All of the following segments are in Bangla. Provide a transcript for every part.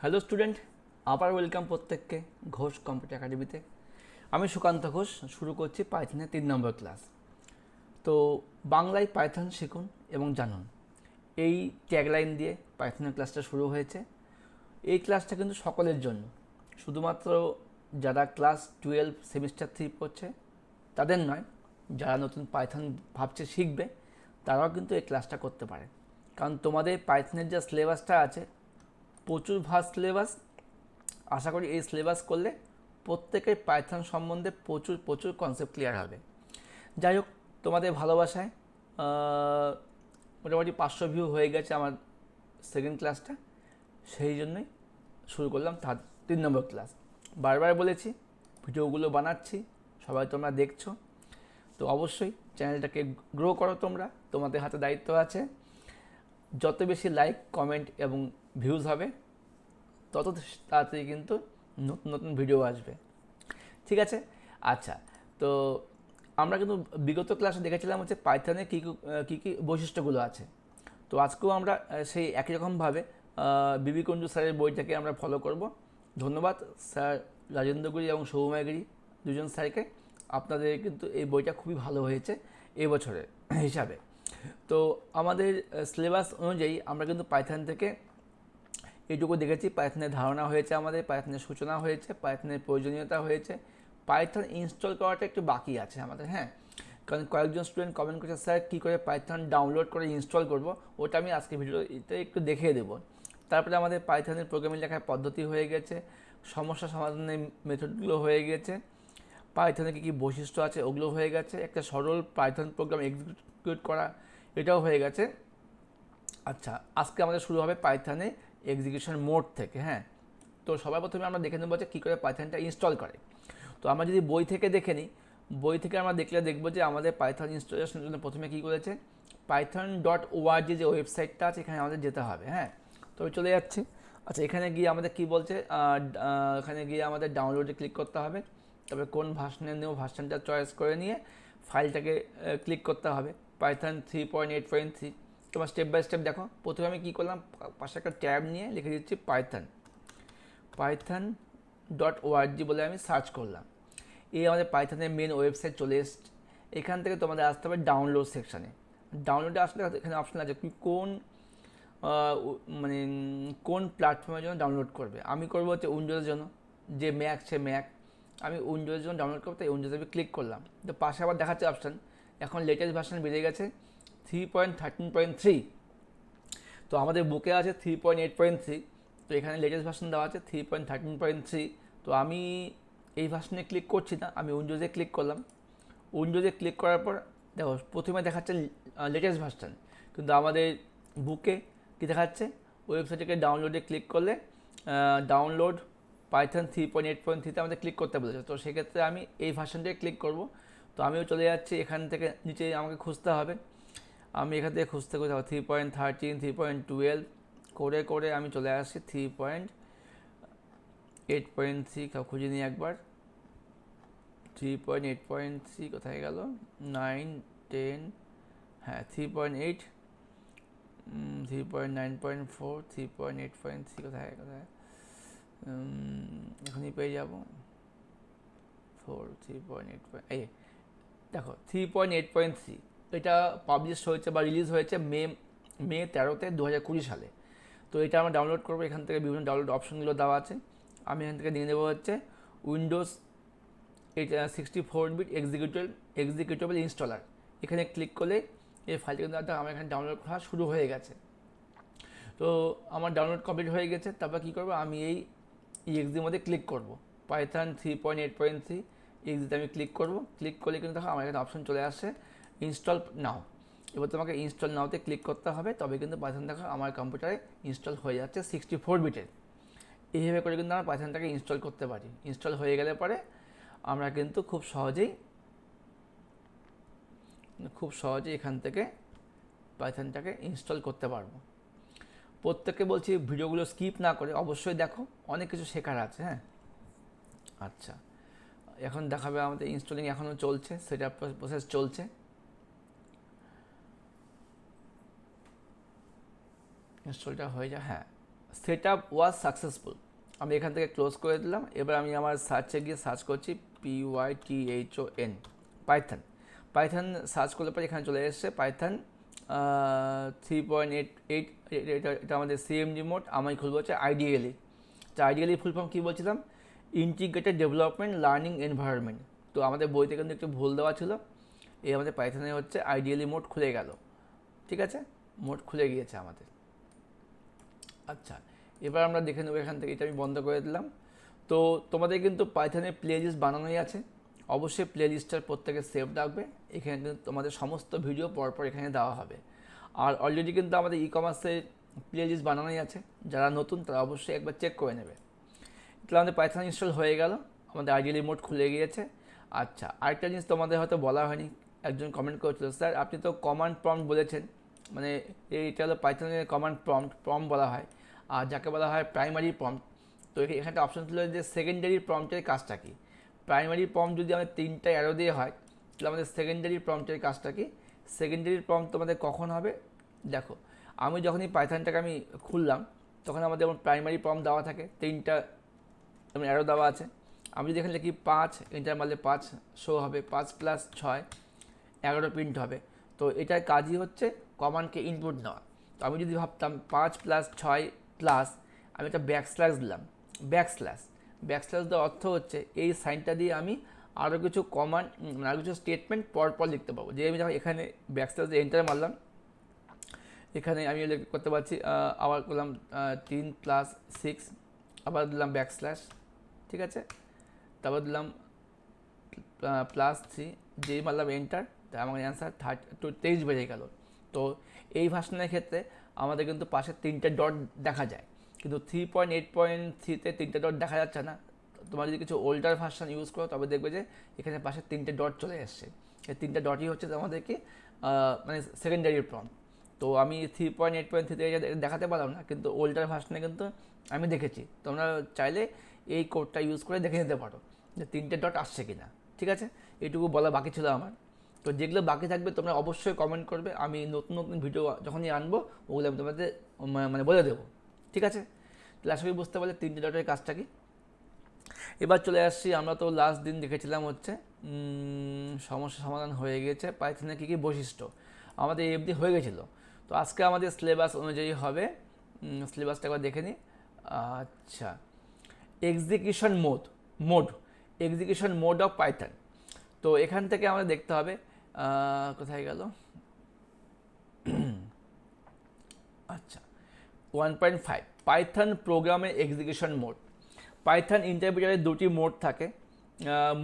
হ্যালো স্টুডেন্ট, আবার ওয়েলকাম প্রত্যেককে ঘোষ কম্পিউটার একাডেমিতে। আমি সুকান্ত ঘোষ শুরু করছি পাইথনের 3 নম্বর ক্লাস। তো বাংলায় পাইথন শিখুন এবং জানুন, এই ট্যাগলাইন দিয়ে পাইথনের ক্লাসটা শুরু হয়েছে। এই ক্লাসটা কিন্তু সকলের জন্য, শুধুমাত্র যারা ক্লাস 12 সেমিস্টার 3 পড়ছে তাদের নয়, যারা নতুন পাইথন ভাবছে শিখবে তারাও কিন্তু এই ক্লাসটা করতে পারে। কারণ তোমাদের পাইথনের যে সিলেবাসটা আছে প্রচুর ভাস্ট সিলেবাস। আশা করি এই সিলেবাস করলে প্রত্যেকের পাইথন সম্বন্ধে প্রচুর প্রচুর কনসেপ্ট ক্লিয়ার হবে। যাই হোক, তোমাদের ভালোবাসায় মোটামুটি 500 ভিউ হয়ে গেছে আমার সেকেন্ড ক্লাসটা, সেই জন্যই শুরু করলাম 3 নম্বর ক্লাস। বারবার বলেছি ভিডিওগুলো বানাচ্ছি, সবাই তোমরা দেখছো, তো অবশ্যই চ্যানেলটাকে গ্রো করো। তোমাদের হাতে দায়িত্ব আছে। যত বেশি লাইক, কমেন্ট এবং ভিউজ হবে তত তাড়াতাড়ি কিন্তু নতুন নতুন ভিডিও আসবে। ঠিক আছে? আচ্ছা, তো আমরা কিন্তু বিগত ক্লাসে দেখেছিলাম হচ্ছে পাইথনে কী কী বৈশিষ্ট্যগুলো আছে। তো আজকেও আমরা সেই একই রকমভাবে বিবি কুণ্ডু স্যারের বইটাকে আমরা ফলো করব। ধন্যবাদ স্যার রাজেন্দ্রগিরি এবং সৌম্যগিরি দুজন স্যারকে, আপনাদের কিন্তু এই বইটা খুবই ভালো হয়েছে এবছরের হিসাবে। তো আমাদের সিলেবাস অনুযায়ী আমরা কিন্তু পাইথন থেকে এইটুকু দেখেছি, পাইথনের ধারণা হয়েছে, আমাদের পাইথনের সূচনা হয়েছে, পাইথনের প্রয়োজনীয়তা হয়েছে, পাইথন ইনস্টল করাটা একটু বাকি আছে আমাদের। হ্যাঁ, কারণ কয়েকজন স্টুডেন্ট কমেন্ট করেছে স্যার কী করে পাইথন ডাউনলোড করে ইনস্টল করব, ওটা আমি আজকে ভিডিওতে একটু দেখিয়ে দেবো। তারপরে আমাদের পাইথনের প্রোগ্রামিং লেখার পদ্ধতি হয়ে গেছে, সমস্যা সমাধানের মেথডগুলো হয়ে গেছে, পাইথনের কী কী বৈশিষ্ট্য আছে ওগুলো হয়ে গেছে, একটা সরল পাইথন প্রোগ্রাম এক্সিকিউট করা এটাও হয়ে গেছে। আচ্ছা, আজকে আমাদের শুরু হবে পাইথনে এক্সিকিউশন মোড থেকে। হ্যাঁ, তো সবার প্রথমে আমরা দেখে নেবো যে কী করে পাইথনটা ইনস্টল করে। তো আমরা যদি বই থেকে দেখে নিই, বই থেকে আমরা দেখবো যে আমাদের পাইথন ইনস্টলেশনের জন্য প্রথমে কী করেছে, python.org যে ওয়েবসাইটটা আছে এখানে আমাদের যেতে হবে। হ্যাঁ, তো চলে যাচ্ছি। আচ্ছা, এখানে গিয়ে আমাদের কী বলছে, এখানে গিয়ে আমাদের ডাউনলোডে ক্লিক করতে হবে। তবে কোন ভার্সনে নেব ভার্সনটা চয়েস করে নিয়ে ফাইলটাকে ক্লিক করতে হবে। পাইথন 3.8.3। তোমার স্টেপ বাই স্টেপ দেখো। প্রথমে আমি কী করলাম, পাশে একটা ট্যাব নিয়ে লিখে দিচ্ছি python.org বলে আমি সার্চ করলাম। এই আমাদের পাইথনের মেন ওয়েবসাইট চলে এসছে। এখান থেকে তোমাদের আসতে হবে ডাউনলোড সেকশানে। ডাউনলোডে আসলে এখানে অপশন আছে তুমি কোন মানে কোন প্ল্যাটফর্মের জন্য ডাউনলোড করবে। আমি করবো হচ্ছে উইন্ডোজের জন্য, যে ম্যাক সে ম্যাক। আমি উইন্ডোজের জন্য ডাউনলোড করবো, তাই উইন্ডোজে আমি ক্লিক করলাম। তো পাশে আবার দেখাচ্ছে অপশান, এখন লেটেস্ট ভার্সন বেরিয়ে গেছে 3.13.3। তো আমাদের বুকে আছে 3.8.3, তো এখানে লেটেস্ট ভার্সন দেওয়া আছে 3.13.3। তো আমি এই ভার্সনে ক্লিক করছি না, আমি উইন্ডোজে ক্লিক করলাম। উইন্ডোজে ক্লিক করার পর দেখো প্রথমে দেখাচ্ছে লেটেস্ট ভার্সন, কিন্তু আমাদের বুকে কী দেখাচ্ছে, ওয়েবসাইটে ডাউনলোডে ক্লিক করলে ডাউনলোড পাইথন 3.8.3তে আমাদের ক্লিক করতে বলেছে। তো সেক্ষেত্রে আমি এই ভার্সনটায় ক্লিক করব। তো আমিও চলে যাচ্ছি, এখান থেকে নিচে আমাকে খুঁজতে হবে। আমি এখান থেকে খুঁজতে 3.13, 3.12 করে করে আমি চলে আসছি 3.8.3। খুঁজে নিই একবার। 3.8.3 কোথায় গেল, 9, 10, হ্যাঁ 3.8, 3.9.4, 3.8.3 কোথায় কোথায়, এখনই পেয়ে যাব। 3.8, এই দেখো 3.8.3 এটা পাবলিশ হয়েছে বা রিলিজ হয়েছে মে 13তে 2020 সালে। তো এটা আমরা ডাউনলোড করবো। এখান থেকে বিভিন্ন ডাউনলোড অপশনগুলো দেওয়া আছে। আমি এখান থেকে নিয়ে নেবো হচ্ছে উইন্ডোজ 64 বিট এক্সিকিউটেবল ইনস্টলার। এখানে ক্লিক করলে এই ফাইলটা কিন্তু আমার এখানে ডাউনলোড করা শুরু হয়ে গেছে। তো আমার ডাউনলোড কমপ্লিট হয়ে গেছে। তারপর কী করবো, আমি এই এক্সির মধ্যে ক্লিক করব। পাইথন 3.8.3 এক্সিতে আমি ক্লিক করব। ক্লিক করলে কিন্তু দেখো আমার এখানে অপশন চলে আসছে ইনস্টল নাও। এবার তোমাকে ইনস্টল নাওতে ক্লিক করতে হবে, তবে কিন্তু পাইথন দেখো আমার কম্পিউটারে ইনস্টল হয়ে যাচ্ছে 64 বিটের। এইভাবে করে কিন্তু আমরা পাইথনটাকে ইনস্টল করতে পারি। ইনস্টল হয়ে গেলে পরে আমরা কিন্তু খুব সহজেই এখান থেকে পাইথনটাকে ইনস্টল করতে পারবো। প্রত্যেককে বলছি ভিডিওগুলো স্কিপ না করে অবশ্যই দেখো, অনেক কিছু শেখার আছে। হ্যাঁ, আচ্ছা, এখন দেখাবে আমাদের ইনস্টলিং এখনও চলছে, সেটা প্রসেস চলছে। ইনস্টলটা হয়ে যায়, হ্যাঁ সেট আপ ওয়াজ সাকসেসফুল। আমি এখান থেকে ক্লোজ করে দিলাম। এবার আমি আমার সার্চে গিয়ে সার্চ করছি PYTHON পাইথন। পাইথন সার্চ করলে পরে এখানে চলে এসছে পাইথন 3.88, এটা আমাদের সিএমডি মোড। আমি খুলবো হচ্ছে আইডিএলই। তো আইডিএলই ফুল ফর্ম কী বলছিলাম, ইন্টিগ্রেটেড ডেভেলপমেন্ট লার্নিং এনভায়রনমেন্ট। তো আমাদের বইতে কিন্তু একটু ভুল দেওয়া ছিল। এই আমাদের পাইথনে হচ্ছে আইডিএলই মোড খুলে গেল, ঠিক আছে, মোড খুলে গিয়েছে আমাদের। আচ্ছা, এবার আমরা দেখে নেবো এখান থেকে, এটা আমি বন্ধ করে দিলাম। তো তোমাদের কিন্তু পাইথনের প্লে লিস্ট বানানোই আছে, অবশ্যই প্লে লিস্টটার প্রত্যেকে সেভ রাখবে। এখানে কিন্তু তোমাদের সমস্ত ভিডিও পরপর এখানে দেওয়া হবে। আর অলরেডি কিন্তু আমাদের ই কমার্সের প্লে লিস্ট বানানোই আছে, যারা নতুন তারা অবশ্যই একবার চেক করে নেবে। তাহলে আমাদের পাইথন ইনস্টল হয়ে গেল, আমাদের আইডিয়ালি মোড খুলে গিয়েছে। আচ্ছা, আরেকটা জিনিস তোমাদের হয়তো বলা হয়নি, একজন কমেন্ট করেছিল, স্যার আপনি তো কমান্ড প্রম্পট বলেছেন, মানে এইটা হলো পাইথনের কমান্ড প্রম্পট বলা হয়, আর যাকে বলা হয় প্রাইমারি প্রম্পট। তো এখানে অপশন ছিল যে সেকেন্ডারি প্রম্পটের কাজটা কি। প্রাইমারি প্রম্পট যদি আমাদের 3টা অ্যারো দিয়ে হয়, তাহলে আমাদের সেকেন্ডারি প্রম্পটের কাজটা কি। সেকেন্ডারি প্রম্পট তোমাদের কখন হবে, দেখো আমি যখনই পাইথনটাকে আমি খুললাম তখন আমাদের যেমন প্রাইমারি প্রম্পট দেওয়া থাকে, 3টা যেমন অ্যারো দেওয়া আছে। আমি যদি এখানে লিখি 5, এন্টার মারলে 5 শো হবে, 5 + 6 11 প্রিন্ট হবে। তো এটার কাজই হচ্ছে কমান্ডকে ইনপুট নেওয়া। তো আমি যদি ভাবতাম 5 + 6 প্লাস, আমি একটা ব্যাকস্ল্যাশ দিলাম, ব্যাকস্ল্যাশ দেওয়ার অর্থ হচ্ছে এই সাইনটা দিয়ে আমি আরও কিছু কমান্ড, আরও কিছু স্টেটমেন্ট পরপর লিখতে পারবো। যে আমি যখন এখানে ব্যাকস্ল্যাশ দিয়ে এন্টার মারলাম, এখানে আমি করতে পারছি, আবার করলাম 3 + 6, আবার দিলাম ব্যাকস্ল্যাশ, ঠিক আছে, তারপর দিলাম +3, যেই মারলাম এন্টার, তাই আমার অ্যান্সার 23 বেড়ে গেল। তো এই ভার্সনের ক্ষেত্রে আমাদের কিন্তু পাশে 3টে ডট দেখা যায়, কিন্তু 3.8.3-তে 3টে ডট দেখা যাচ্ছে না। তোমরা যদি কিছু ওল্ডার ভার্সন ইউজ করো তবে দেখবে যে এখানে পাশে 3টে ডট চলে এসছে। এই 3টে ডটই হচ্ছে আমাদেরকে মানে সেকেন্ডারি প্রম্পট। তো আমি 3.8.3-তে দেখাতে পারলাম না, কিন্তু ওল্ডার ভার্সনে কিন্তু আমি দেখেছি। তোমরা চাইলে এই কোডটা ইউজ করে দেখে নিতে পারো যে 3টে ডট আসছে কিনা, ঠিক আছে। এটুকু বলা বাকি ছিল আমার। তো যেগুলো বাকি থাকবে তোমরা অবশ্যই কমেন্ট করবে, আমি নতুন নতুন ভিডিও যখনই আনবো ওগুলো আমি তোমাদের মানে বলে দেবো, ঠিক আছে। তাহলে আশা করি বুঝতে পারলে 3টে ডটের কাজটা কি। এবার চলে আসছি, আমরা তো লাস্ট দিন দেখেছিলাম হচ্ছে সমস্যা সমাধান হয়ে গেছে, পাইথনের কী কী বৈশিষ্ট্য আমাদের এই অবধি হয়ে গেছিলো। তো আজকে আমাদের সিলেবাস অনুযায়ী হবে, সিলেবাসটা একবার দেখে নিই। আচ্ছা, এক্সিকিউশন মোড অফ পাইথন। তো এখান থেকে আমাদের দেখতে হবে, কোথায় গেল, আচ্ছা 1.5 পাইথন প্রোগ্রামের এক্সিকিউশন মোড। পাইথন ইন্টারপ্রিটারের 2টি মোড থাকে।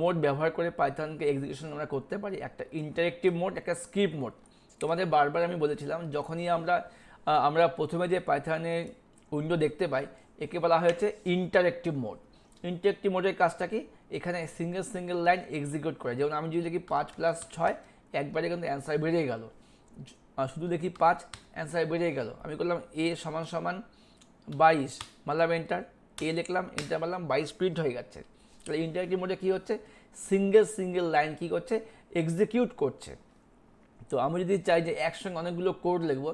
মোড ব্যবহার করে পাইথনকে এক্সিকিউশন আমরা করতে পারি, একটা ইন্টারেক্টিভ মোড, একটা স্ক্রিপ্ট মোড। তোমাদের বারবার আমি বলেছিলাম, যখনই আমরা প্রথমে যে পাইথনের উইন্ডো দেখতে পাই একে বলা হয়েছে ইন্টারেক্টিভ মোড। ইন্টারেক্টিভ মোডের কাজটা কি, এখানে সিঙ্গেল লাইন এক্সিকিউট করে। যেমন আমি যদি লিখি 5 + 6, একবারে কিন্তু অ্যান্সার বেরিয়ে গেল। শুধু দেখি 5, অ্যান্সার বেরিয়ে গেল। আমি করলাম A = 22, মারলাম এন্টার, এ লিখলাম, এন্টার মারলাম, 22 প্রিন্ট হয়ে যাচ্ছে। তাহলে ইন্টারেক্টিভ মোডে কী হচ্ছে, সিঙ্গেল লাইন কী করছে, এক্সিকিউট করছে। তো আমি যদি চাই যে একসঙ্গে অনেকগুলো কোড লিখবো,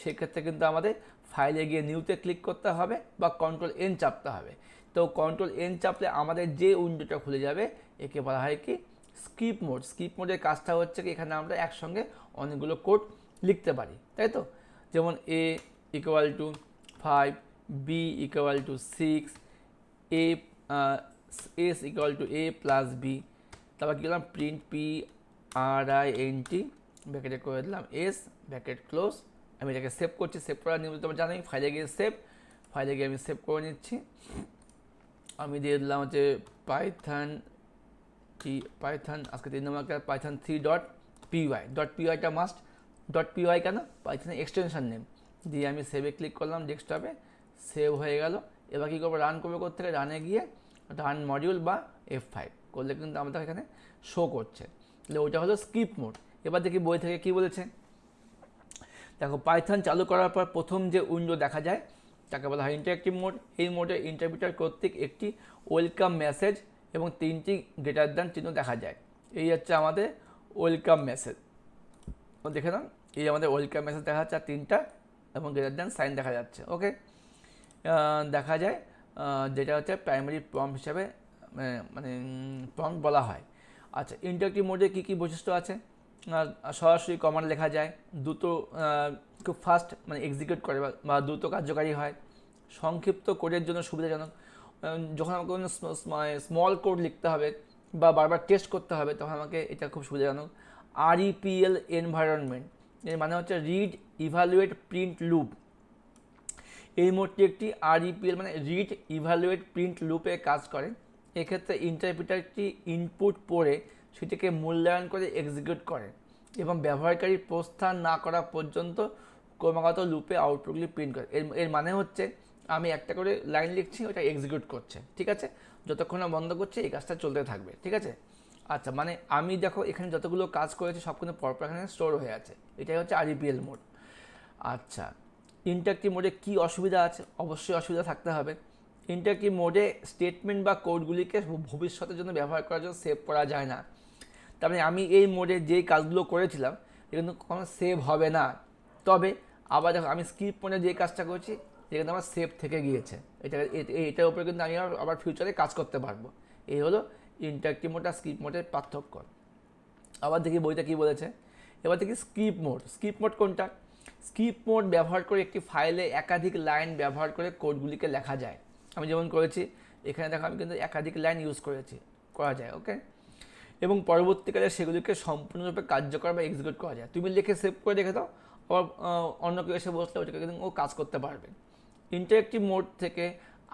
সেক্ষেত্রে কিন্তু আমাদের ফাইলে গিয়ে নিউতে ক্লিক করতে হবে বা Ctrl+N চাপতে হবে। তো Ctrl+N চাপলে আমাদের যে উইন্ডোটা খুলে যাবে একে বলা হয় কি, স্ক্রিপ্ট মোড। স্ক্রিপ্ট মোডের কাজটা হচ্ছে কি, এখানে আমরা একসঙ্গে অনেকগুলো কোড লিখতে পারি, তাই তো। যেমন A = 5, B = 6, S = A + B। তারপর কী করলাম, প্রিন্ট PRINT, ব্র্যাকেটে করে দিলাম S, ব্র্যাকেট ক্লোজ। আমি এটাকে সেভ করছি, সেভ করার নিয়ম তোমরা জানোই, ফাইলে গিয়ে আমি সেভ করে নিচ্ছি। আমি দিয়ে দিলাম হচ্ছে পাইথন, আজকে 3 নম্বর Python 3.py। .py must, .py কেন, পাইথনের এক্সটেনশন নেম দিয়ে আমি সেভে ক্লিক করলাম, ডেস্কটপে সেভ হয়ে গেল। এবার কী করবো, রান করবো, থেকে রানে গিয়ে রান মডিউল বা F5 করলে কিন্তু আমাদের এখানে শো করছে। তাহলে ওইটা হলো স্ক্রিপ্ট মোড। এবার দেখি বই থেকে কি বলেছে। দেখো, পাইথন চালু করার পর প্রথম যে উইন্ডো দেখা যায় তাকে বলা হয় ইন্টারেক্টিভ মোড। এই মোডে ইন্টারপ্রিটার কর্তৃক একটি ওয়েলকাম মেসেজ এবং 3টি গ্রেটার দ্যান চিহ্ন দেখা যায়। এই হচ্ছে আমাদের ওয়েলকাম মেসেজ, দেখে নাও, এই আমাদের ওয়েলকাম মেসেজ দেখা যাচ্ছে, আর 3টা এবং গ্রেটার দ্যান সাইন দেখা যাচ্ছে। ওকে, দেখা যায় যেটা হচ্ছে প্রাইমারি প্রম্পট হিসাবে মানে প্রম্পট বলা হয়। আচ্ছা, ইন্টারেক্টিভ মোডে কী কী বৈশিষ্ট্য আছে? সরাসরি কমান্ড লেখা যায়, দ্রুত খুব ফাস্ট মানে এক্সিকিউট করে বা দ্রুত কার্যকারী হয়, সংক্ষিপ্ত কোডের জন্য সুবিধাজনক। যখন আমাকে কোনো স্মল কোড লিখতে হবে বা বারবার টেস্ট করতে হবে তখন আমাকে এটা খুব সুবিধাজনক। REPL এনভায়রনমেন্ট, এর মানে হচ্ছে রিড ইভালুয়েট প্রিন্ট লুপ। এই মোডটি একটি REPL মানে রিড ইভালুয়েট প্রিন্ট লুপে কাজ করে। এক্ষেত্রে ইন্টারপ্রিটারটি ইনপুট পড়ে সেটিকে মূল্যায়ন করে এক্সিকিউট করে এবং ব্যবহারকারী প্রস্থান না করা পর্যন্ত ক্রমাগত লুপে আউটপুটগুলি প্রিন্ট করে। এর মানে হচ্ছে আমি একটা করে লাইন লিখছি, ওটা এক্সিকিউট করছে, ঠিক আছে, যতক্ষণ না বন্ধ করছে এই কাজটা চলতে থাকবে, ঠিক আছে। আচ্ছা, মানে আমি দেখো এখানে যতগুলো কাজ করেছি সব কিন্তু পরপর এখানে স্টোর হয়ে আছে, এটাই হচ্ছে REPL মোড। আচ্ছা, ইন্টারেক্টিভ মোডে কী অসুবিধা আছে? অবশ্যই অসুবিধা থাকতে হবে। ইন্টারেক্টিভ মোডে স্টেটমেন্ট বা কোডগুলিকে ভবিষ্যতের জন্য ব্যবহার করার জন্য সেভ করা যায় না। তার মানে আমি এই মোডে যেই কাজগুলো করেছিলাম এটা কিন্তু কখনো সেভ হবে না। তবে আবার দেখো আমি স্কিপ মোডে যে কাজটা করেছি এটা কিন্তু আমার সেভ থেকে গিয়েছে, এটার উপরে কিন্তু আমি আবার ফিউচারে কাজ করতে পারবো। এই হলো ইন্টারেক্টিভ মোড আর স্কিপ মোডের পার্থক্য। আবার দেখি বইটা কী বলেছে। এবার দেখি স্কিপ মোড। স্কিপ মোড কোনটা? স্কিপ মোড ব্যবহার করে একটি ফাইলে একাধিক লাইন ব্যবহার করে কোডগুলিকে লেখা যায়। আমি যেমন করেছি এখানে দেখো আমি কিন্তু একাধিক লাইন ইউজ করা যায়, ওকে, এবং পরবর্তীকালে সেগুলিকে সম্পূর্ণরূপে কার্যকর বা এক্সিকিউট করা যায়। তুমি লিখে সেভ করে রেখে দাও, আবার অন্য কেউ এসে বসলে ওটাকে কিন্তু ও কাজ করতে পারবে। ইন্টারেক্টিভ মোড থেকে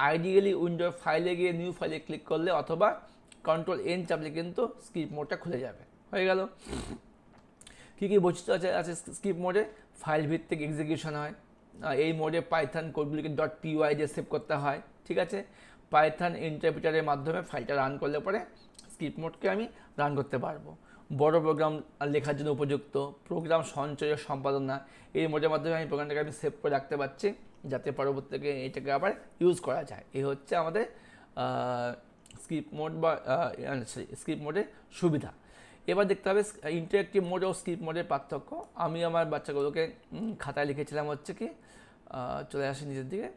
আইডিয়ালি উইন্ডোর ফাইলে গিয়ে নিউ ফাইলে ক্লিক করলে অথবা Ctrl+N চাপলে কিন্তু স্কিপ মোডটা খুলে যাবে। হয়ে গেল। কী কী বৈশিষ্ট্য আছে স্কিপ মোডে? ফাইল ভিত্তিক এক্সিকিউশন হয়। এই মোডে পাইথন কোডগুলিকে .py দিয়ে সেভ করতে হয়, ঠিক আছে। পাইথন ইন্টারপ্রিটারের মাধ্যমে ফাইলটা রান করলে পরে স্কিপ মোডকে আমি রান করতে পারবো। বড় প্রোগ্রাম লেখার জন্য উপযুক্ত। প্রোগ্রাম সঞ্চয় ও সম্পাদনা, এই মোডের মাধ্যমে আমি প্রোগ্রামটাকে আমি সেভ করে রাখতে পারছি যাতে পরবর্তীতে এটাকে আবার ইউজ করা যায়। এই হচ্ছে আমাদের স্কিপ মোড বা স্কিপ মোডের সুবিধা। এবার দেখতে হবে ইন্টারেক্টিভ মোড ও স্কিপ মোডের পার্থক্য। আমি আমার বাচ্চাগুলোকে খাতায় লিখেছিলাম হচ্ছে কি, চলে আসি নিজের দিকে।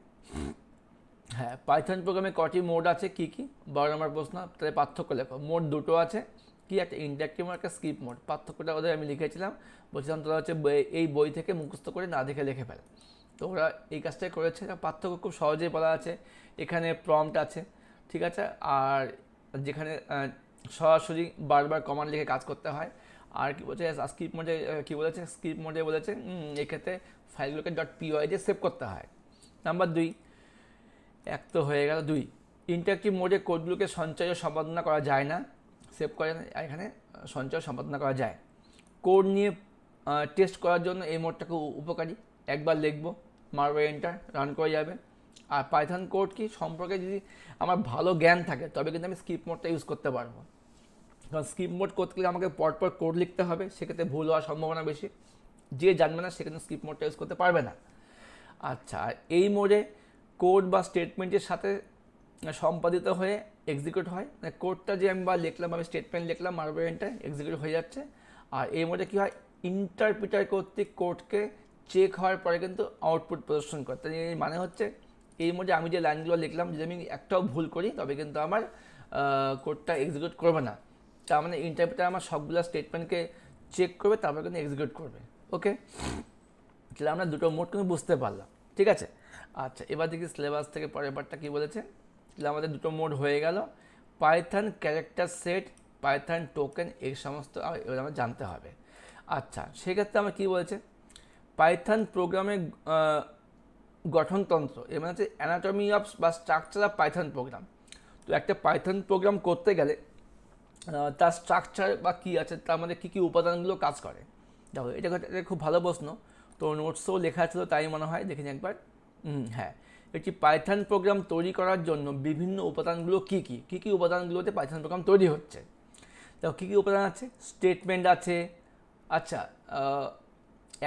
হ্যাঁ, পাইথন প্রোগ্রামে কটি মোড আছে কী কী? 12 নম্বর প্রশ্ন। তাহলে পার্থক্য লেখো। মোড দুটো আছে, কি একটা ইন্টারেক্টিভ মোড, একটা স্কিপ মোড। পার্থক্যটা ওদের আমি লিখেছিলাম, বলছিলাম তোরা হচ্ছে এই বই থেকে মুখস্থ করে না দেখে লিখে ফেল। তো ওরা এই কাজটাই করেছে। পার্থক্য খুব সহজেই বলা আছে। এখানে প্রম্পট আছে, ঠিক আছে, আর যেখানে সরাসরি বারবার কমান্ড লিখে কাজ করতে হয়। আর কি বলছে স্কিপ মোডে, কী বলেছে স্কিপ মোডে বলেছে এক্ষেত্রে ফাইলগুলোকে .py দিয়ে সেভ করতে হয়। নাম্বার 2, এক তো হয়ে গেল। 2, ইন্টারেক্টিভ মোডে কোডগুলোকে সঞ্চয় ও সম্পাদনা করা যায় না, সেভ করে না, এখানে সঞ্চয় সম্পাদনা করা যায়। কোড নিয়ে টেস্ট করার জন্য এই মোডটা খুব উপকারী। একবার লিখবো, মারবো এন্টার, রান করে যাবে। আর পাইথন কোড কি সম্পর্কে যদি আমার ভালো জ্ঞান থাকে তবে কিন্তু আমি স্কিপ মোডটা ইউজ করতে পারবো। কারণ স্কিপ মোড করতে গেলে আমাকে পরপর কোড লিখতে হবে, সেক্ষেত্রে ভুল হওয়ার সম্ভাবনা বেশি। যে জানবে না সেখানে স্কিপ মোডটা ইউজ করতে পারবে না। আচ্ছা, এই মোডে কোড বা স্টেটমেন্টের সাথে সম্পাদিত হয়ে এক্সিকিউট হয়। মানে কোডটা যে আমি বা লিখলাম, আমি স্টেটমেন্ট লিখলাম, মারবো এন্টার, এক্সিকিউট হয়ে যাচ্ছে। আর এই মোডে কী হয়, ইন্টারপ্রিটার কর্তৃক কোডকে চেক হওয়ার পরে কিন্তু আউটপুট প্রদর্শন করতে। মানে হচ্ছে এই মোডে আমি যে লাইনগুলো লিখলাম যদি আমি একটাও ভুল করি তবে কিন্তু আমার কোডটা এক্সিকিউট করবে না। তার মানে ইন্টারপ্রিটার আমার সবগুলো স্টেটমেন্টকে চেক করবে, তারপর কিন্তু এক্সিকিউট করবে, ওকে। তাহলে আমরা দুটো মোড কিন্তু বুঝতে পারলাম, ঠিক আছে। আচ্ছা, এবার দেখি সিলেবাস থেকে পরের পার্টটা কী বলেছে। তাহলে আমাদের দুটো মোড হয়ে গেল। Python character set, Python token, এই সমস্ত এবার আমরা জানতে হবে। আচ্ছা, সেক্ষেত্রে আমরা কী বলেছে, পাইথন প্রোগ্রামের গঠনতন্ত্র, এর মানে হচ্ছে অ্যানাটমি অফ বা স্ট্রাকচার অফ পাইথন প্রোগ্রাম। তো একটা পাইথন প্রোগ্রাম করতে গেলে তার স্ট্রাকচার বা কী আছে, তার মধ্যে কী কী উপাদানগুলো কাজ করে। দেখো এটা খুব ভালো প্রশ্ন, তো নোটসও লেখা ছিল তাই মনে হয়, দেখিনি একবার। হ্যাঁ, একটি পাইথন প্রোগ্রাম তৈরি করার জন্য বিভিন্ন উপাদানগুলো কী কী উপাদানগুলোতে পাইথন প্রোগ্রাম তৈরি হচ্ছে। দেখো কী কী উপাদান আছে, স্টেটমেন্ট আছে। আচ্ছা,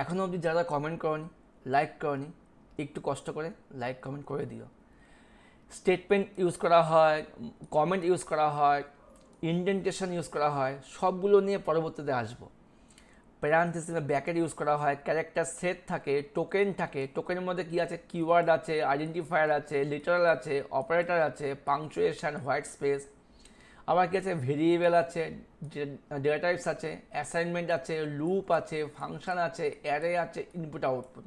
এখনও অবধি যারা কমেন্ট করনি, লাইক করনি, একটু কষ্ট করে লাইক কমেন্ট করে দিও। স্টেটমেন্ট ইউজ করা হয়, কমেন্ট ইউজ করা হয়, ইন্ডেন্টেশন ইউজ করা হয়, সবগুলো নিয়ে পরবর্তীতে আসবো। প্যারান্থেসিসে ব্র্যাকেট ইউজ করা হয়, ক্যারেক্টার সেট থাকে, টোকেন থাকে, টোকেনের মধ্যে কি আছে, কিওয়ার্ড আছে, আইডেন্টিফায়ার আছে, লিটারাল আছে, অপারেটর আছে, পাংচুয়েশন, হোয়াইট স্পেস, আবার কি আছে, ভেরিয়েবল আছে, ডেটা টাইপস আছে, অ্যাসাইনমেন্ট আছে, লুপ আছে, ফাংশন আছে, অ্যারে আছে, ইনপুট আউটপুট।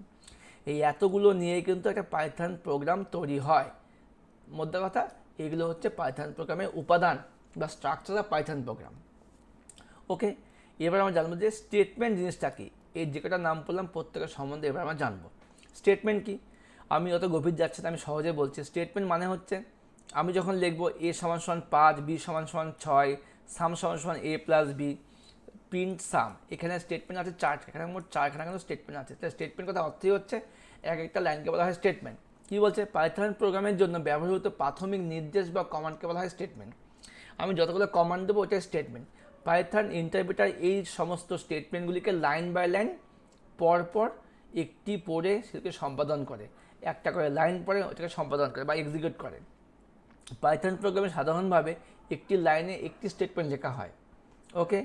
এই এতগুলো নিয়ে কিন্তু একটা পাইথন প্রোগ্রাম তৈরি হয়। মধ্যে কথা, এগুলো হচ্ছে পাইথন প্রোগ্রামের উপাদান বা স্ট্রাকচার অফ পাইথন প্রোগ্রাম। ওকে, এবার আমরা জানবো যে স্টেটমেন্ট জিনিসটা কি। এই যে কটা নাম করলাম প্রত্যেকের সম্বন্ধে এবার আমরা জানবো। স্টেটমেন্ট কি, আমি অত গভীর যাচ্ছি না, আমি সহজে বলছি। স্টেটমেন্ট মানে হচ্ছে আমি যখন লিখবো a = 5, b = 6, some = a + b, print সাম, এখানে স্টেটমেন্ট আছে 4, এখানে মোট 4খানা কিন্তু স্টেটমেন্ট আছে। তাই স্টেটমেন্ট কথা অর্থই হচ্ছে এক একটা লাইনকে বলা হয় স্টেটমেন্ট। কী বলছে, পাইথন প্রোগ্রামের জন্য ব্যবহৃত প্রাথমিক নির্দেশ বা কমান্ডকে বলা হয় স্টেটমেন্ট। আমি যতগুলো কমান্ড দেবো ওটাই স্টেটমেন্ট। পাইথন ইন্টারপ্রিটার এই সমস্ত স্টেটমেন্টগুলিকে লাইন বাই লাইন পরপর একটি পড়ে সেটাকে সম্পাদন করে, একটা করে লাইন পড়ে ওটাকে সম্পাদন করে বা এক্সিকিউট করে। পাইথন প্রোগ্রামে সাধারণভাবে একটি লাইনে একটি স্টেটমেন্ট লেখা হয়। ওকে,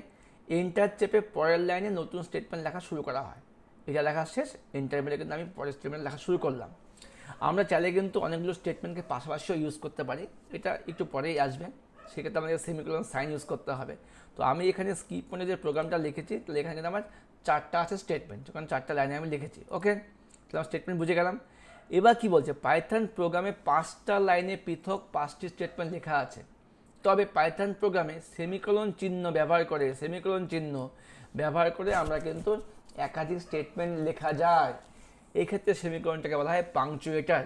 এন্টার চেপে পরের লাইনে নতুন স্টেটমেন্ট লেখা শুরু করা হয়। এটা লেখা শেষ, এন্টার মেরে কিন্তু আমি পরের স্টেটমেন্ট লেখা শুরু করলাম। আমরা চাইলে কিন্তু অনেকগুলো স্টেটমেন্টকে পাশাপাশিও ইউজ করতে পারি, এটা একটু পরেই আসবে। সেক্ষেত্রে আমাদের সেমিকোলন সাইন ইউজ করতে হবে। তো আমি এখানে স্কিপ করে যে প্রোগ্রামটা লিখেছি, তাহলে এখানে কিন্তু আমার 4টা আছে স্টেটমেন্ট, যখন 4টা লাইনে আমি লিখেছি। ওকে, তাহলে আমার স্টেটমেন্ট বুঝে গেলাম। এবার কি বলছে, পাইথন প্রোগ্রামে 5টা লাইনে পৃথক 5টি স্টেটমেন্ট লেখা আছে। তবে পাইথন প্রোগ্রামে সেমিকোলন চিহ্ন ব্যবহার করে আমরা কিন্তু একাধিক স্টেটমেন্ট লেখা যায়। এই ক্ষেত্রে সেমিকোলনটাকে বলা হয় পাংচুয়েটার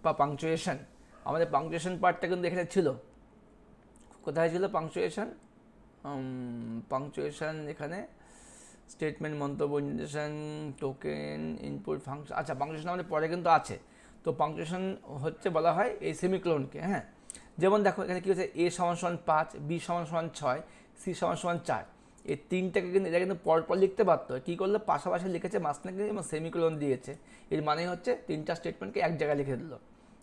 বা পাংচুয়েশন। আমাদের পাংচুয়েশন পার্টটা কিন্তু এখানে ছিল। কোথায় ছিল পাংচুয়েশন? পাংচুয়েশন এখানে স্টেটমেন্ট, মন্তব্য, নির্দেশন, টোকেন, ইনপুট, ফাংশন। আচ্ছা, পাংচুয়েশন আমাদের পরে কিন্তু আছে। তো পাংচুয়েশন হচ্ছে বলা হয় এই সেমিকোলনকে। হ্যাঁ, যেমন দেখো এখানে কী হচ্ছে, a = 5, b = 6, c = 4। এই তিনটাকে কিন্তু এটা কিন্তু পরপর লিখতে পারতো, কী করলো পাশাপাশি লিখেছে, মাঝখানে এবং সেমিকোলন দিয়েছে। এর মানে হচ্ছে 3টা স্টেটমেন্টকে এক জায়গায় লিখে দিল।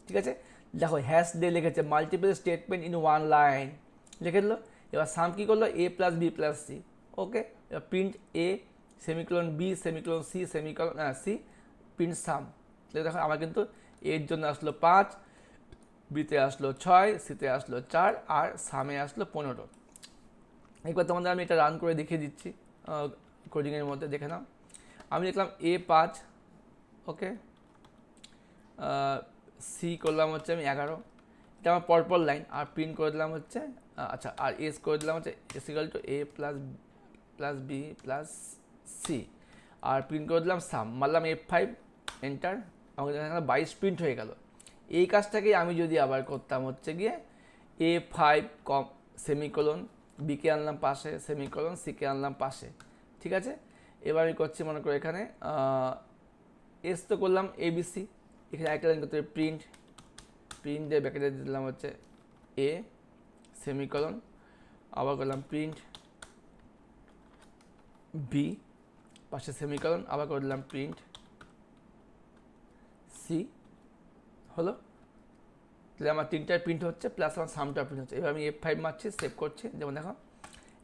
ঠিক আছে, দেখো হ্যাশ দিয়ে লিখেছে multiple statement in one line লিখে দিল। এবার সাম কী করলো, a + b + c। ওকে, এবার print a semicolon b semicolon c semicolon c print সাম। দেখো আমার কিন্তু এর জন্য আসলো 5, বিতে আসলো 6, সিতে আসলো 4, আর সামে আসলো 15। একবার তোমাদের আমি এটা রান করে দেখিয়ে দিচ্ছি কোডিংয়ের মধ্যে, দেখে নাও। আমি লিখলাম a5, ওকে, সি করলাম হচ্ছে আমি 11, এটা আমার পরপর লাইন, আর প্রিন্ট করে দিলাম হচ্ছে আচ্ছা, আর এস করে দিলাম হচ্ছে s = a + b + c, R print করে দিলাম সাম, মারলাম F5, এন্টার। আমাকে 22 প্রিন্ট হয়ে গেল। এই কাজটাকেই আমি যদি আবার করতাম হচ্ছে গিয়ে a5 সেমিকোলন, বিকে আনলাম পাশে, সেমিকোলন, সিকে আনলাম পাশে। ঠিক আছে, এবার আমি করছি মনে করো এখানে এস তো করলাম ABC, এখানে একটা লাইন করতে প্রিন্টে ব্যাকেটে দিলাম হচ্ছে এ সেমিকোলন, আবার করলাম প্রিন্ট বি পাশে সেমিকোলন, আবার করে দিলাম প্রিন্ট সি। হলো, তাহলে আমার 3টায় প্রিন্ট হচ্ছে, প্লাস আমার সামটা প্রিন্ট হচ্ছে। এবার আমি F5 মারছি, সেভ করছি। যেমন দেখো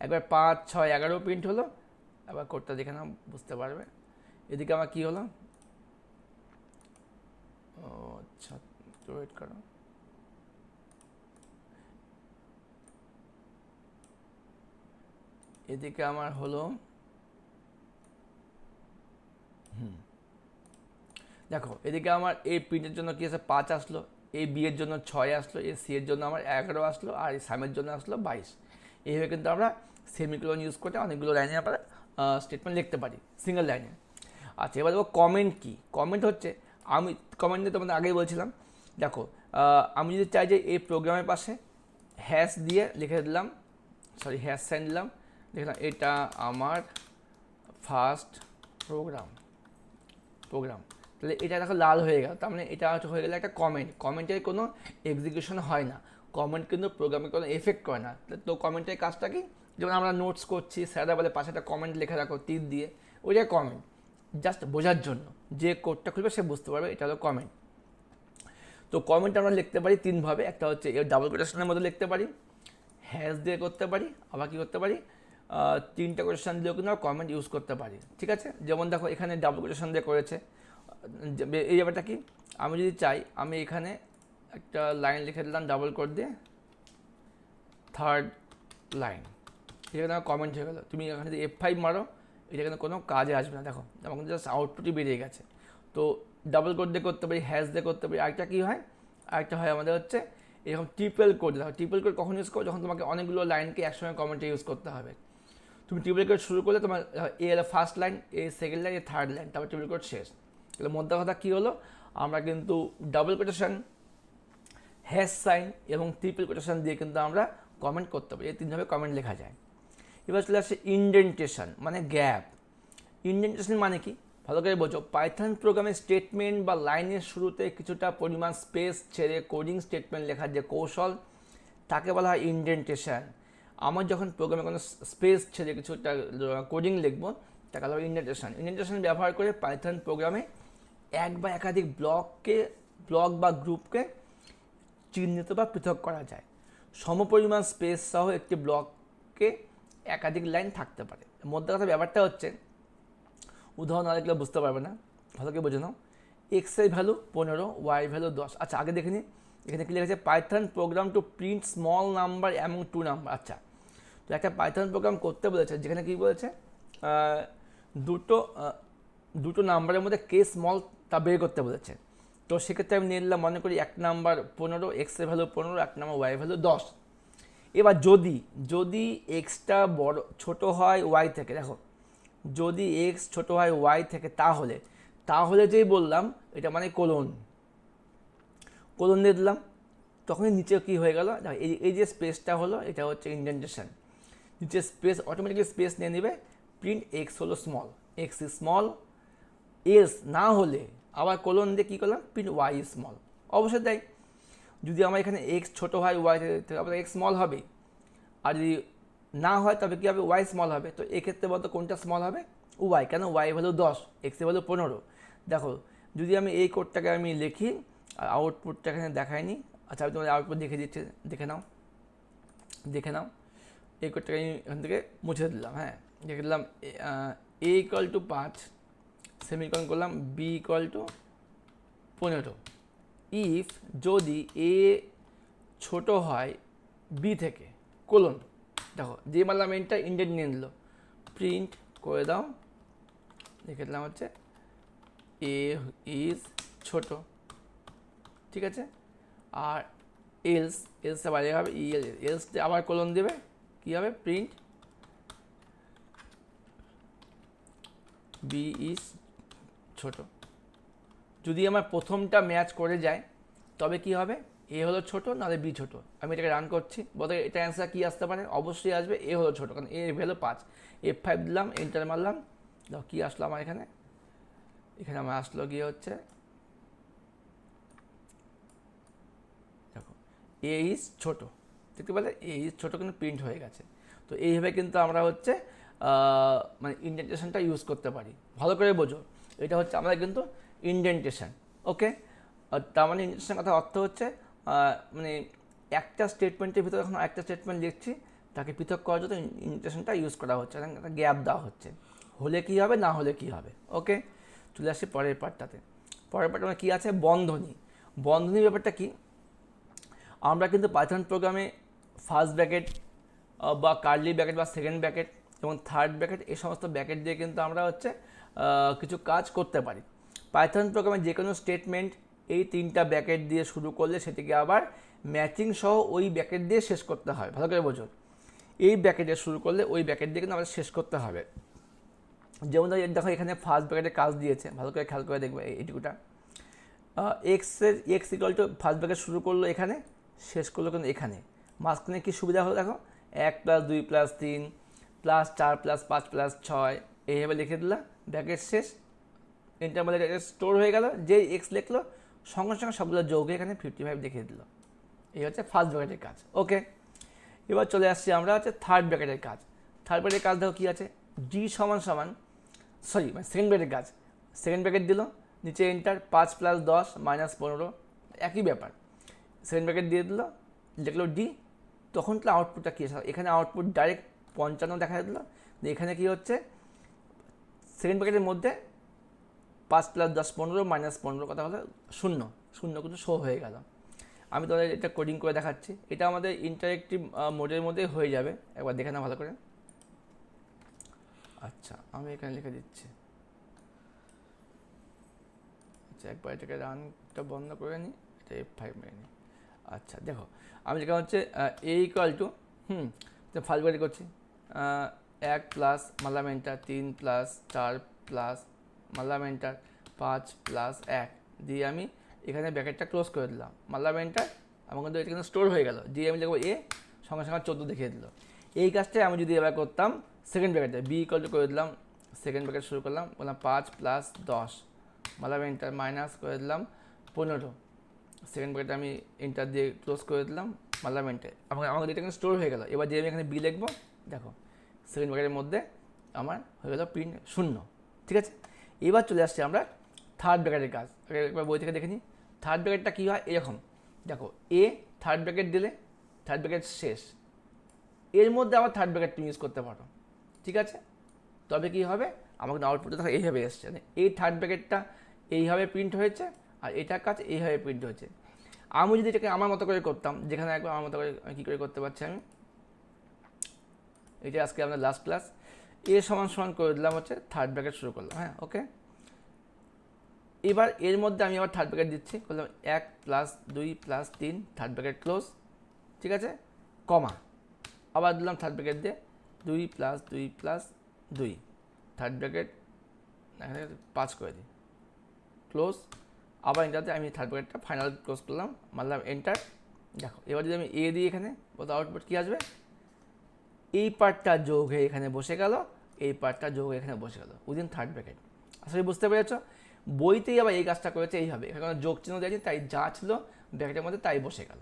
একবার 5, 6, 11 প্রিন্ট হলো। আবার কোডটা দেখে নাও, বুঝতে পারবে। এদিকে আমার কী হলো, ও আচ্ছা, একটু ওয়েট করো। এদিকে আমার হলো দেখো, এদিকে আমার এই প্রিন্টের জন্য কি আছে, 5 আসলো, এই বি এর জন্য 6 আসলো, এই সি এর জন্য আমার 11 আসলো, আর এই সামের জন্য আসলো 22। এইভাবে কিন্তু আমরা সেমিকোলন ইউজ করে অনেকগুলো লাইনে আমরা স্টেটমেন্ট লিখতে পারি সিঙ্গেল লাইনে। আচ্ছা, এবার দেখো কমেন্ট কি। কমেন্ট হচ্ছে, আমি কমেন্ট দিয়ে তোমাদের আগেই বলছিলাম, দেখো আমি যদি চাই যে এই প্রোগ্রামের পাশে হ্যাশ দিয়ে লিখে দিলাম, হ্যাশ সাইন দিলাম, দেখলাম এটা আমার ফার্স্ট প্রোগ্রাম, তাহলে এটা দেখো লাল হয়ে গেল, তার মানে এটা হয়ে গেলে একটা কমেন্টের কোনো এক্সিকিউশন হয় না। কমেন্ট কিন্তু প্রোগ্রামে কোনো এফেক্ট করে না। তো কমেন্টের কাজটা কি, যেমন আমরা নোটস করছি, স্যাররা বলে পাশে একটা কমেন্ট লেখা রাখো তীর দিয়ে, ওইটা কমেন্ট, জাস্ট বোঝার জন্য, যে কোডটা খুলবে সে বুঝতে পারবে এটা হলো কমেন্ট। তো কমেন্ট আমরা লিখতে পারি 3ভাবে, একটা হচ্ছে ডাবল কোটেশনের মধ্যে লিখতে পারি, হ্যাশ দিয়ে করতে পারি, আবার কি করতে পারি, তিনটা কোটেশন দিয়েও কিন্তু আমরা কমেন্ট ইউজ করতে পারি, ঠিক আছে। যেমন দেখো এখানে ডাবল কোটেশন দিয়ে করেছে, এই ব্যাপারটা কি, আমি যদি চাই আমি এখানে একটা লাইন লিখে দিলাম ডাবল কোট দিয়ে, থার্ড লাইন, এখানে কমেন্ট হয়ে গেলো। তুমি এখানে যদি F5 মারো এটা কিন্তু কোনো কাজে আসবে না, দেখো আমার কিন্তু জাস্ট আউটপুটই বেরিয়ে গেছে। তো ডাবল কোড দিয়ে করতে পারি, হ্যাশ দিয়ে করতে পারি। আরেকটা কী হয়, আরেকটা হয় আমাদের হচ্ছে এরকম ট্রিপল কোড। দেখো ট্রিপল কোড কখন ইউজ করো, যখন তোমাকে অনেকগুলো লাইনকে একসঙ্গে কমেন্টে ইউজ করতে হবে। তুমি ট্রিপল কোড শুরু করলে তোমার এ হলো ফার্স্ট লাইন, এ সেকেন্ড লাইন, এ থার্ড লাইন, তারপর ট্রিপল কোড শেষ। তাহলে মধ্যে কথা কী হলো, আমরা কিন্তু ডাবল কোটেশন, হ্যাশ সাইন এবং ট্রিপল কোটেশন দিয়ে কিন্তু আমরা কমেন্ট করতে পারি। এই তিনভাবে কমেন্ট লেখা যায়। এবার চলে আসছে ইনডেন্টেশন, মানে গ্যাপ। ইনডেন্টেশন মানে কি, ভালো করে বোঝো। পাইথন প্রোগ্রামের স্টেটমেন্ট বা লাইনের শুরুতে কিছুটা পরিমাণ স্পেস ছেড়ে কোডিং স্টেটমেন্ট লেখার যে কৌশল, তাকে বলা হয় ইনডেন্টেশন। আমার যখন প্রোগ্রামে কোনো স্পেস ছেড়ে কিছুটা কোডিং লিখবো, তাকে বলা হয় ইনডেন্টেশন। ইনডেন্টেশন ব্যবহার করে পাইথন প্রোগ্রামে এক বা একাধিক ব্লক বা গ্রুপকে চিহ্নিত বা পৃথক করা যায়। সমপরিমাণ স্পেস সহ একটি ব্লককে একাধিক লাইন থাকতে পারে। মধ্যে কথা ব্যাপারটা হচ্ছে, উদাহরণ আরেকগুলো বুঝতে পারবে না, ভালো করে বোঝে নাও। এক্সের ভ্যালু 15, ওয়াই ভ্যালু 10। আচ্ছা আগে দেখে নিই, এখানে কি লিখেছে, Python program to print small number এবং 2 নাম্বার। আচ্ছা, তো একটা পাইথন প্রোগ্রাম করতে বলেছে, যেখানে কি বলেছে, দুটো নাম্বারের মধ্যে কে স্মল তা বের করতে বলেছে। তো সেক্ষেত্রে আমি নিয়ে নিলাম, মনে করি 1 নাম্বার 15, এক্সের ভ্যালু 15, 1 নাম্বার ওয়াই ভ্যালু 10। এবার যদি এক্সটা বড় ছোট হয় ওয়াই থেকে, দেখো যদি এক্স ছোট হয় ওয়াই থেকে, তাহলে যেই বললাম এটা মানে কোলন দিয়ে দিলাম, তখনই নিচে কি হয়ে গেল, এই যে স্পেসটা হলো এটা হচ্ছে ইনডেন্টেশন। নিচে স্পেস অটোমেটিকলি স্পেস নিয়ে নেবে, প্রিন্ট এক্স হলো small, x is small. S না হলে আবার কোলন দিয়ে কী করলাম, প্রিন্ট ওয়াই ইজ স্মল। অবশ্যই তাই, যদি আমার এখানে এক্স ছোটো হয় ওয়াই থেকে, আবার এক্স স্মল হবে। আর যদি না হয় তবে কী হবে, ওয়াই স্মল হবে। তো এক্ষেত্রে বলতো কোনটা স্মল হবে, ওয়াই। কেন, ওয়াই ভ্যালু 10, এক্সের ভ্যালু 15। দেখো যদি আমি এই কোডটাকে আমি লিখি, আর আউটপুটটা এখানে দেখাইনি। আচ্ছা আমি তোমাদের আউটপুট দেখে দিচ্ছি, দেখে নাও। এই কোডটাকে আমি এখান থেকে মুছে দিলাম, হ্যাঁ দেখে দিলাম। এ ইকুয়াল টু 5, সেমিকলন করলাম, বি ইকুয়াল টু 15। ইফ যদি এ ছোট হয় বি থেকে, কোলন, দেখো যে মারলাম এনটা ইন্ডেন্ট নিয়ে নিল, প্রিন্ট করে দাও, লিখে দিলাম হচ্ছে এ ইজ ছোট, ঠিক আছে। আর এলসটা বাইরে হবে, এলস আবার কোলন দেবে, কী হবে, প্রিন্ট বি ইজ ছোট। যদি আমার প্রথমটা ম্যাচ করে যায় তবে কি হবে, এ হলো ছোট, নাহলে বি ছোট। আমি এটাকে রান করছি, বলতে এটা অ্যান্সার কী আসতে পারে, অবশ্যই আসবে এ হলো ছোট, কারণ এ ভ্যালু 5। F5 দিলাম, এন্টার মারলাম, দেখো কী আসলো আমার এখানে আমার আসলো গিয়ে হচ্ছে, দেখো এ ইজ ছোট, দেখতে পেলে এ ইজ ছোট কিন্তু প্রিন্ট হয়ে গেছে। তো এইভাবে কিন্তু আমরা হচ্ছে মানে ইনডেন্টেশনটা ইউজ করতে পারি। ভালো করে বোঝো, এটা হচ্ছে আমাদের কিন্তু ইনডেন্টেশন, ওকে। তার মানে ইনডেন্টেশন কথা অর্থ হচ্ছে মানে একটা স্টেটমেন্টের ভিতরে যখন একটা স্টেটমেন্ট লিখছি, তাকে পৃথক করার জন্য ইনডেন্টেশনটা ইউজ করা হচ্ছে, একটা গ্যাপ দেওয়া হচ্ছে, হলে কী হবে না হলে কী হবে, ওকে। চলে আসি পরের পার্টটাতে। পরের পার্টটা কী আছে, বন্ধনী ব্যাপারটা কি, আমরা কিন্তু পাইথন প্রোগ্রামে ফার্স্ট ব্র্যাকেট বা কার্লি ব্র্যাকেট বা সেকেন্ড ব্র্যাকেট এবং থার্ড ব্র্যাকেট, এই সমস্ত ব্র্যাকেট দিয়ে কিন্তু আমরা হচ্ছে কিছু কাজ করতে পারি। পাইথন প্রোগ্রামে যে কোনো স্টেটমেন্ট এই 3টা ব্র্যাকেট দিয়ে শুরু করলে সেটিকে আবার ম্যাচিং সহ ওই ব্র্যাকেট দিয়ে শেষ করতে হয়। ভালো করে বোঝো, এই ব্র্যাকেটে শুরু করলে ওই ব্র্যাকেট দিয়ে কিন্তু আমাদের শেষ করতে হবে। যেমন দেখো এখানে ফার্স্ট ব্র্যাকেটে কাজ দিয়েছে, ভালো করে খেয়াল করে দেখবে এইটুকুটা, x equal to first bracket শুরু করলো এখানে, শেষ করলো কিন্তু এখানে। মাঝখানে কী সুবিধা হলো দেখো, 1 + 2 + 3 + 4 + 5 + 6, এইভাবে লিখে দিলাম, ব্র্যাকেট শেষ, এন্টার মধ্যে স্টোর হয়ে গেল। যেই এক্স লিখলো সঙ্গে সঙ্গে সবগুলো যোগ হয়ে এখানে 55 দেখিয়ে দিল। এই হচ্ছে ফার্স্ট ব্র্যাকেটের কাজ, ওকে। এবার চলে আসছি আমরা হচ্ছে থার্ড ব্র্যাকেটের কাজ। থার্ড ব্র্যাকেটের কাজ দেখো কী আছে, ডি সমান মানে সেকেন্ড ব্র্যাকেটের কাজ, সেকেন্ড ব্র্যাকেট দিল, নিচে এন্টার, 5 + 10 - 15, একই ব্যাপার, সেকেন্ড ব্র্যাকেট দিয়ে দিল, লিখলো ডি। তখন তো আউটপুটটা কী আছে, এখানে আউটপুট ডাইরেক্ট 55 দেখা দিল। এখানে কি হচ্ছে, সেকেন্ড ব্র্যাকেটের মধ্যে 5 + 10 15 - 15 কথা হলো 0 0 কিন্তু শো হয়ে গেল। আমি তোমাদের এটা কোডিং করে দেখাচ্ছি, এটা আমাদের ইন্টারেক্টিভ মোডের মধ্যে হয়ে যাবে, একবার দেখে নাও ভালো করে। আচ্ছা আমি এখানে লিখে দিচ্ছি। আচ্ছা একবার এটাকে রানটা বন্ধ করে নিই, এটা F5 মেরে নিই। আচ্ছা দেখো আমি যেটা হচ্ছে a = ফার্স্ট ব্র্যাকেট করছি 1 প্লাস মালাম এন্টার 3 প্লাস 4 প্লাস মালাম এন্টার 5 প্লাস 1 দিয়ে আমি এখানে ব্র্যাকেটটা ক্লোজ করে দিলাম, মালাম এন্টার। আমার কিন্তু এটা কিন্তু স্টোর হয়ে গেল, দিয়ে আমি লিখবো a, সঙ্গে সঙ্গে 14 দেখিয়ে দিল। এই কাজটাই আমি যদি এবার করতাম সেকেন্ড ব্র্যাকেটে, b = করে দিলাম, সেকেন্ড ব্র্যাকেট শুরু করলাম, বললাম 5 প্লাস 10 মালাম এন্টার মাইনাস করে দিলাম 15, সেকেন্ড ব্র্যাকেট আমি এন্টার দিয়ে ক্লোজ করে দিলাম, মারলাম এন্টার। আমার এটা কিন্তু স্টোর হয়ে গেল। এবার যে আমি এখানে বি লিখবো, দেখো সেকেন্ড ব্র্যাকেটের মধ্যে আমার হয়ে গেল প্রিন্ট 0, ঠিক আছে। এবার চলে আসছি আমরা থার্ড ব্র্যাকেটের কাজ। একবার বই থেকে দেখে নিই থার্ড ব্র্যাকেটটা কী হয়। এরকম দেখো, এ থার্ড ব্র্যাকেট দিলে থার্ড ব্র্যাকেট শেষ, এর মধ্যে আবার থার্ড ব্র্যাকেট তুমি ইউজ করতে পারো, ঠিক আছে। তবে কী হবে, আমাকে আউটপুটে দেখো এইভাবে এসছে, এই থার্ড ব্র্যাকেটটা এইভাবে প্রিন্ট হয়েছে আর এটার কাজ এইভাবে প্রিন্ট হয়েছে। আমি যদি এটাকে আমার মতো করে করতাম, যেখানে একবার আমার মতো করে কী করে করতে পারছি আমি, এটা আজকে আমাদের লাস্ট ক্লাস, এ সমান করে দিলাম হচ্ছে থার্ড ব্র্যাকেট শুরু করলাম, হ্যাঁ ওকে। এবার এর মধ্যে আমি আবার থার্ড ব্র্যাকেট দিচ্ছি, করলাম 1 plus 2 plus 3 third bracket close, ঠিক আছে, কমা, আবার দিলাম থার্ড ব্র্যাকেট দিয়ে 2 প্লাস 2 প্লাস 2 থার্ড ব্র্যাকেট 5 করে দিই ক্লোজ, আবার এটাতে আমি থার্ড ব্র্যাকেটটা ফাইনাল ক্লোজ করলাম, মারলাম এন্টার। দেখো এবার যদি আমি এ দিই এখানে, বলতে আউটপুট কী আসবে, এই পার্টটা যোগ হয়ে এখানে বসে গেল, এই পার্টটা যোগ হয়ে এখানে বসে গেল উইদিন থার্ড ব্র্যাকেট। আসলে বুঝতে পেরেছ, বইতেই আবার এই কাজটা করেছে এইভাবে, এখানে কোনো যোগ চিহ্ন দিয়েছে, তাই যা ছিল ব্র্যাকেটের মধ্যে তাই বসে গেল,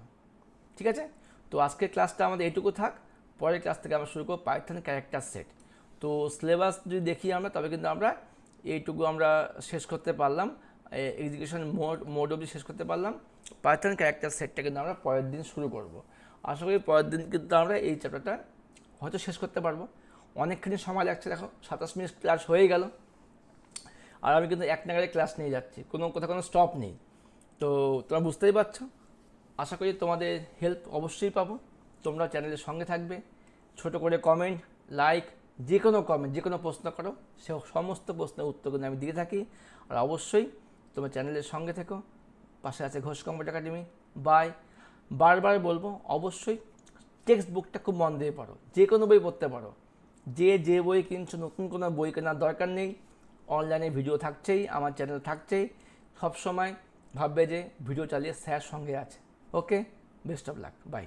ঠিক আছে। তো আজকের ক্লাসটা আমাদের এইটুকু থাক, পরের ক্লাস থেকে আমরা শুরু করব পাইথন ক্যারেক্টার সেট। তো সিলেবাস যদি দেখি আমরা, তবে কিন্তু আমরা এইটুকু আমরা শেষ করতে পারলাম, এক্সিকিউশন মোড অবধি শেষ করতে পারলাম। পাইথন ক্যারেক্টার সেটটা কিন্তু আমরা পরের দিন শুরু করব। আশা করি পরের দিন কিন্তু আমরা এই চ্যাপ্টারটা হয়তো শেষ করতে পারবো। অনেকখানি সময় লাগছে, দেখো 27 মিনিট ক্লাস হয়ে গেল, আর আমি কিন্তু এক নাগারে ক্লাস নিয়ে যাচ্ছি, কোথাও কোনো স্টপ নেই। তো তোমরা বুঝতেই পারছো, আশা করি তোমাদের হেল্প অবশ্যই পাবো। তোমরা চ্যানেলের সঙ্গে থাকবে, ছোট করে কমেন্ট, লাইক, যে কোনো কমেন্ট, যে কোনো প্রশ্ন করো, সে সমস্ত প্রশ্নের উত্তর কিন্তু আমি দিয়ে থাকি। আর অবশ্যই তোমার চ্যানেলের সঙ্গে থেকো, পাশে আছে ঘোষ কম্পিউটার একাডেমি। বারবার বলবো, অবশ্যই টেক্সট বুকটা খুব মন দিয়ে পড়ো, যে কোনো বই পড়তে পারো, যে বই কিনছো, নতুন কোনো বই কেনার দরকার নেই, অনলাইনে ভিডিও থাকছেই, আমার চ্যানেল থাকছেই, সবসময় ভাববে যে ভিডিও চালিয়ে স্যার সঙ্গে আছে। ওকে, বেস্ট অফ লাক, বাই।